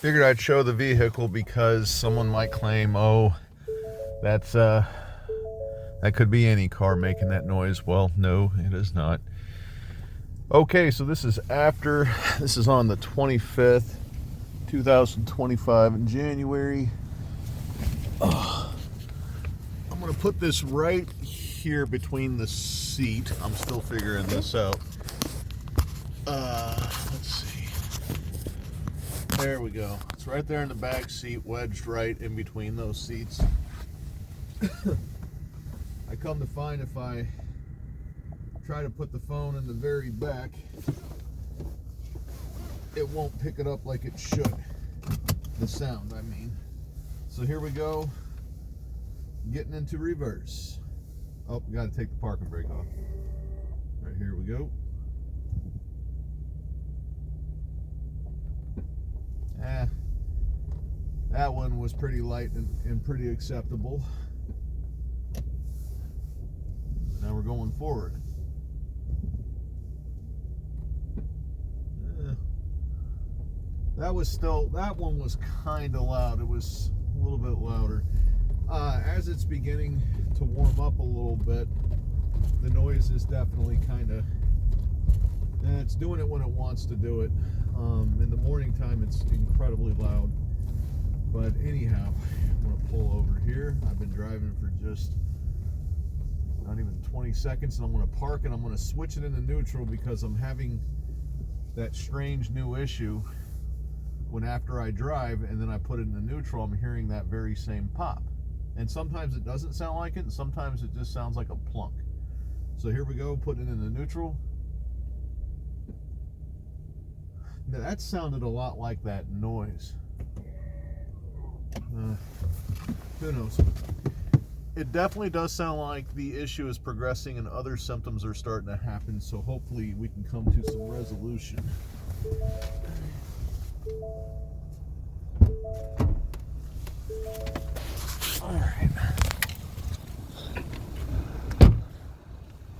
Figured I'd show the vehicle because someone might claim, oh, that's that could be any car making that noise. Well, no, it is not. Okay, so this is on the 25th, 2025 in January. I'm gonna put this right here between the seat. I'm still figuring this out. Let's see. There we go. It's right there in the back seat, wedged right in between those seats. I come to find if I try to put the phone in the very back, it won't pick it up like it should. The sound, I mean. So here we go. Getting into reverse. Oh, got to take the parking brake off. Right, here we go. That one was pretty light and pretty acceptable. Now we're going forward. That one was kind of loud. It was a little bit louder. As it's beginning to warm up a little bit, the noise is definitely kind of, it's doing it when it wants to do it. In the morning time, it's incredibly loud. But anyhow, I'm going to pull over here. I've been driving for just not even 20 seconds, and I'm going to park and I'm going to switch it into neutral because I'm having that strange new issue when after I drive and then I put it into neutral, I'm hearing that very same pop. And sometimes it doesn't sound like it, and sometimes it just sounds like a plunk. So here we go, putting it into neutral. Now that sounded a lot like that noise. Who knows? It definitely does sound like the issue is progressing and other symptoms are starting to happen, so hopefully we can come to some resolution.